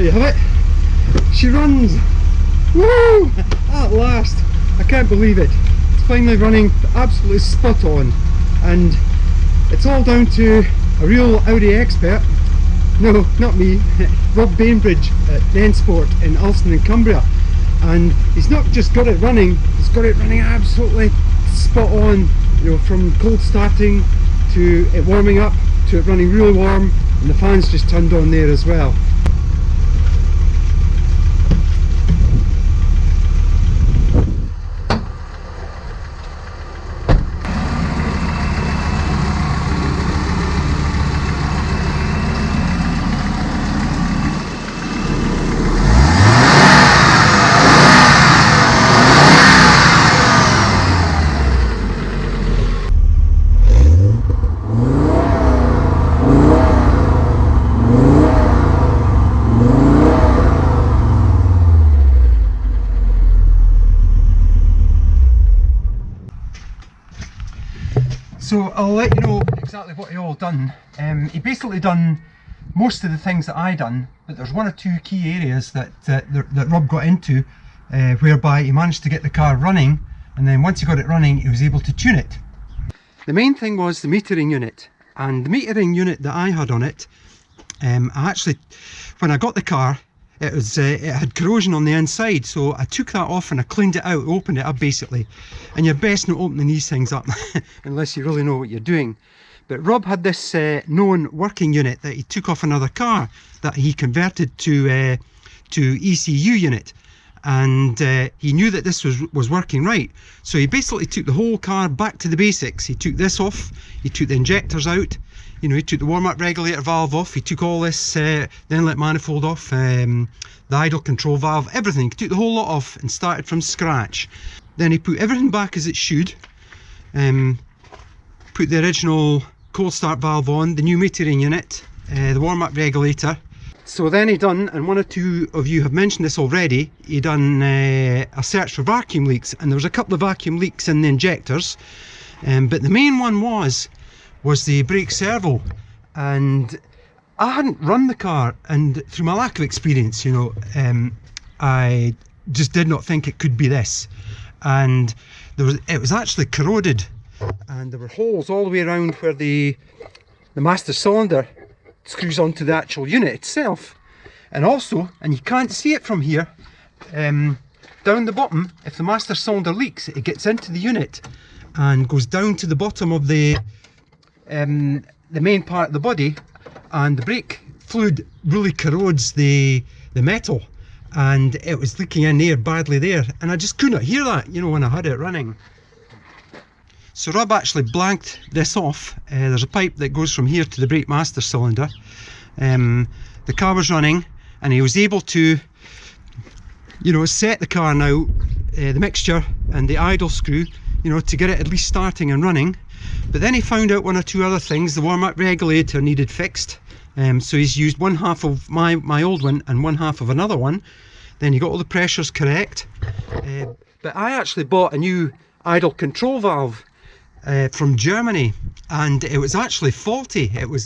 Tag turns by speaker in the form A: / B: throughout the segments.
A: you have it. She runs. Woo! At last. I can't believe it. It's finally running absolutely spot on. And it's all down to a real Audi expert. No, not me. Rob Bainbridge at Nentsport in Ulster in Cumbria. And he's not just got it running, he's got it running absolutely spot on. You know, from cold starting to it warming up to it running really warm, and the fans just turned on there as well. So I'll let you know exactly what he all done. He basically done most of the things that I done, but there's one or two key areas that Rob got into, whereby he managed to get the car running, and then once he got it running, he was able to tune it. The main thing was the metering unit, and the metering unit that I had on it, I actually, when I got the car, it had corrosion on the inside, so I took that off and I cleaned it out, opened it up basically. And you're best not opening these things up unless you really know what you're doing. But Rob had this known working unit that he took off another car that he converted to ECU unit, and he knew that this was working right. So he basically took the whole car back to the basics. He took this off, he took the injectors out, you know, he took the warm-up regulator valve off, he took all this, the inlet manifold off, the idle control valve, everything. He took the whole lot off and started from scratch. Then he put everything back as it should, put the original cold start valve on, the new metering unit, the warm-up regulator. So then he done, and one or two of you have mentioned this already, he done a search for vacuum leaks, and there was a couple of vacuum leaks in the injectors, but the main one was the brake servo. And I hadn't run the car, and through my lack of experience, you know, I just did not think it could be this. And it was actually corroded, and there were holes all the way around where the master cylinder screws onto the actual unit itself. And also, and you can't see it from here, down the bottom, if the master cylinder leaks, it gets into the unit and goes down to the bottom of the main part of the body, and the brake fluid really corrodes the metal, and it was leaking in there badly there, and I just could not hear that, you know, when I had it running. So Rob actually blanked this off. There's a pipe that goes from here to the brake master cylinder. The car was running, and he was able to, you know, set the car now, the mixture and the idle screw, you know, to get it at least starting and running. But then he found out one or two other things. The warm-up regulator needed fixed, so he's used one half of my old one and one half of another one. Then he got all the pressures correct. But I actually bought a new idle control valve from Germany, and it was actually faulty. It was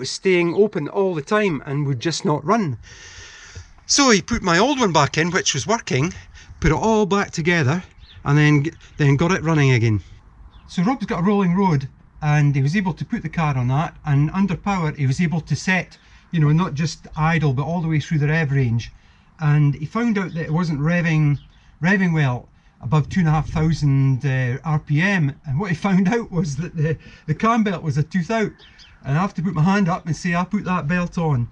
A: staying open all the time and would just not run. So he put my old one back in, which was working, put it all back together, and then got it running again. So Rob's got a rolling road, and he was able to put the car on that, and under power he was able to set, you know, not just idle but all the way through the rev range. And he found out that it wasn't revving well above 2,500 RPM, and what he found out was that the cambelt was a tooth out, and I have to put my hand up and say I put that belt on.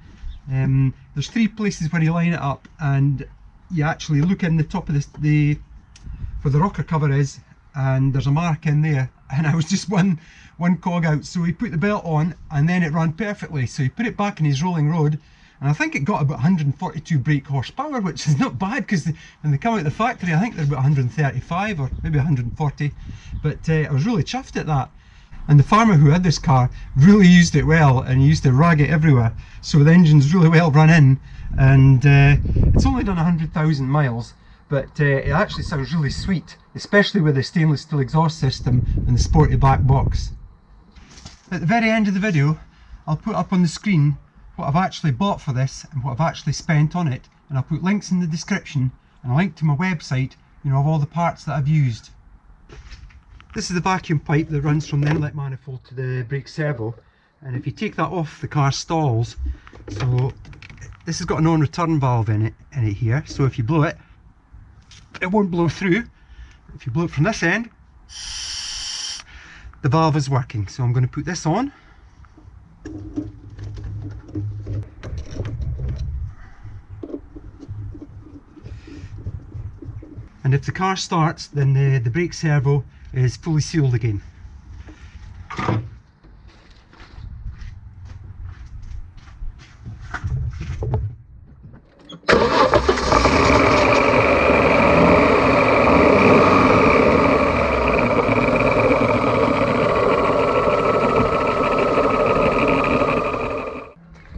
A: There's three places where you line it up, and you actually look in the top of where the rocker cover is, and there's a mark in there, and I was just one cog out. So he put the belt on, and then it ran perfectly. So he put it back in his rolling road, and I think it got about 142 brake horsepower, which is not bad, because when they come out of the factory I think they're about 135 or maybe 140, but I was really chuffed at that. And the farmer who had this car really used it well, and he used to rag it everywhere, so the engine's really well run in, and it's only done 100,000 miles, but it actually sounds really sweet, especially with the stainless steel exhaust system and the sporty back box. At the very end of the video I'll put up on the screen what I've actually bought for this and what I've actually spent on it, and I'll put links in the description and a link to my website, you know, of all the parts that I've used. This is the vacuum pipe that runs from the inlet manifold to the brake servo, and if you take that off, the car stalls. So this has got a non-return valve in it here, so if you blow it, it won't blow through. If you blow it from this end, the valve is working. So I'm going to put this on. And if the car starts, then the brake servo is fully sealed again.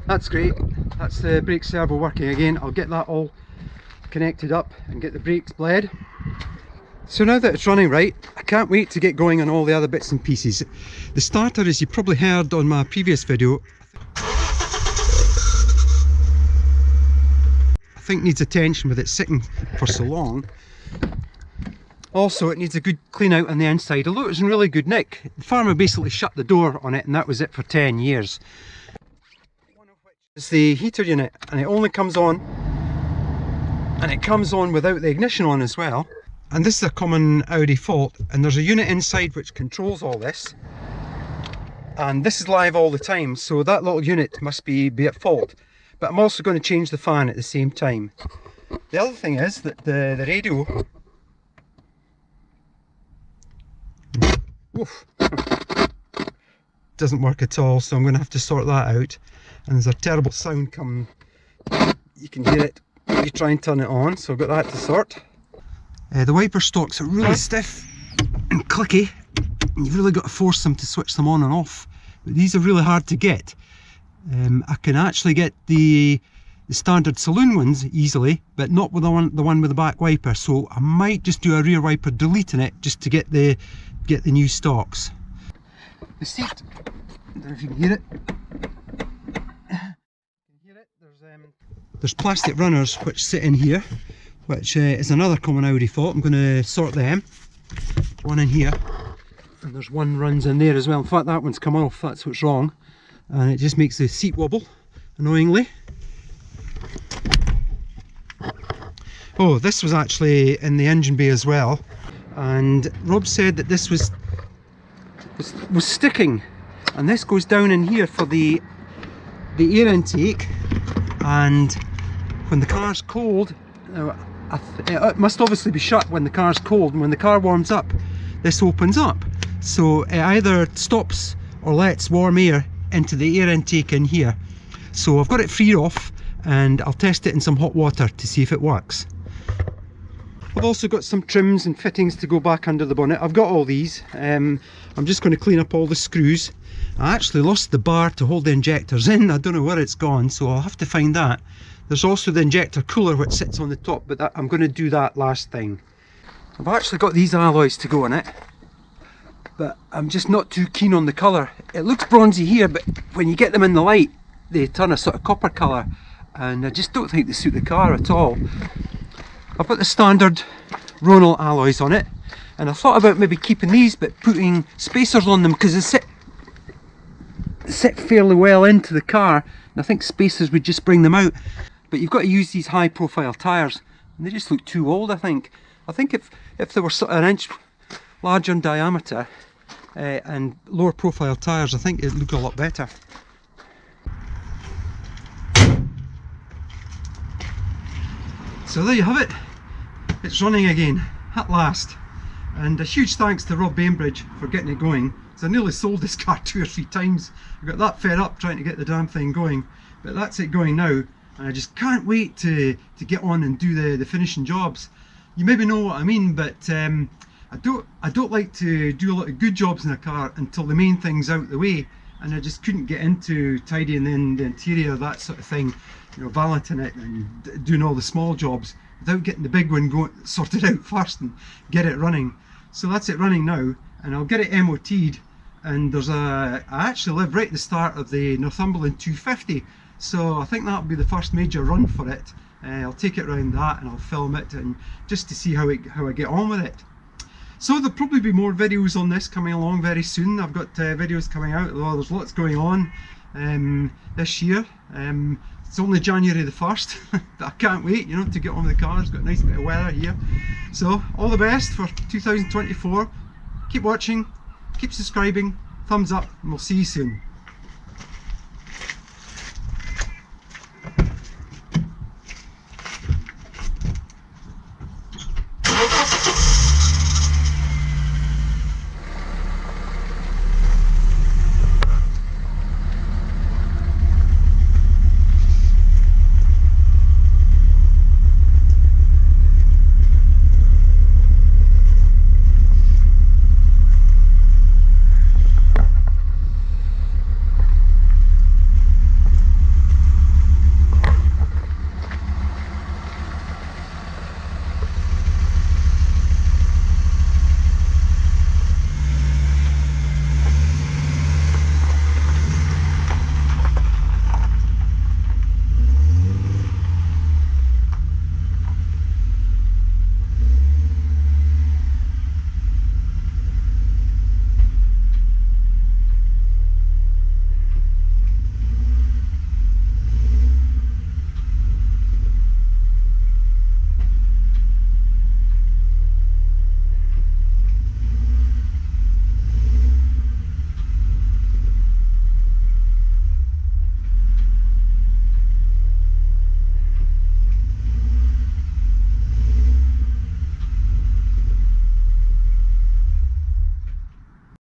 A: That's great. That's the brake servo working again. I'll get that all connected up and get the brakes bled. So now that it's running right, I can't wait to get going on all the other bits and pieces. The starter, as you probably heard on my previous video, I think needs attention with it sitting for so long. Also, it needs a good clean out on the inside, although it was in really good nick. The farmer basically shut the door on it and that was it for 10 years. It's the heater unit, and it only comes on, and it comes on without the ignition on as well. And this is a common Audi fault, and there's a unit inside which controls all this, and this is live all the time, so that little unit must be at fault. But I'm also going to change the fan at the same time. The other thing is that the radio, oof, doesn't work at all, so I'm going to have to sort that out. And there's a terrible sound coming, you can hear it when you try and turn it on, so I've got that to sort. The wiper stalks are really stiff and clicky, and you've really got to force them to switch them on and off. But these are really hard to get. I can actually get the standard saloon ones easily, but not with the one with the back wiper, so I might just do a rear wiper deleting it just to get the new stalks. The seat, I don't know if you can hear it. There's plastic runners which sit in here, which is another common Audi fault. I'm going to sort them. One in here, and there's one runs in there as well. In fact, that one's come off, that's what's wrong, and it just makes the seat wobble annoyingly. Oh, this was actually in the engine bay as well, and Rob said that this was sticking, and this goes down in here for the air intake. And when the car's cold, it must obviously be shut when the car's cold, and when the car warms up, this opens up. So it either stops or lets warm air into the air intake in here. So I've got it freed off, and I'll test it in some hot water to see if it works. I've also got some trims and fittings to go back under the bonnet. I've got all these. I'm just going to clean up all the screws. I actually lost the bar to hold the injectors in. I don't know where it's gone, so I'll have to find that. There's also the injector cooler which sits on the top, but I'm going to do that last thing. I've actually got these alloys to go in it, but I'm just not too keen on the colour. It looks bronzy here, but when you get them in the light, they turn a sort of copper colour, and I just don't think they suit the car at all. I've got the standard Ronal alloys on it, and I thought about maybe keeping these but putting spacers on them because they sit fairly well into the car, and I think spacers would just bring them out. But you've got to use these high profile tyres, and they just look too old, I think. I think if they were sort of an inch larger in diameter and lower profile tyres, I think it'd look a lot better. So there you have it. It's running again, at last. And a huge thanks to Rob Bainbridge for getting it going. I nearly sold this car 2 or 3 times. I got that fed up trying to get the damn thing going. But that's it going now. And I just can't wait to get on and do the finishing jobs. You maybe know what I mean, but I don't like to do a lot of good jobs in a car until the main thing's out the way. And I just couldn't get into tidying in the interior, that sort of thing, you know, valeting it and doing all the small jobs without getting the big one sorted out first and get it running. So that's it running now, and I'll get it MOT'd. And I actually live right at the start of the Northumberland 250, so I think that'll be the first major run for it. I'll take it around that and I'll film it, and just to see how I get on with it. So there'll probably be more videos on this coming along very soon. I've got videos coming out. Well, there's lots going on this year. It's only January the 1st, but I can't wait, you know, to get on with the car. It's got a nice bit of weather here. So all the best for 2024. Keep watching, keep subscribing, thumbs up, and we'll see you soon.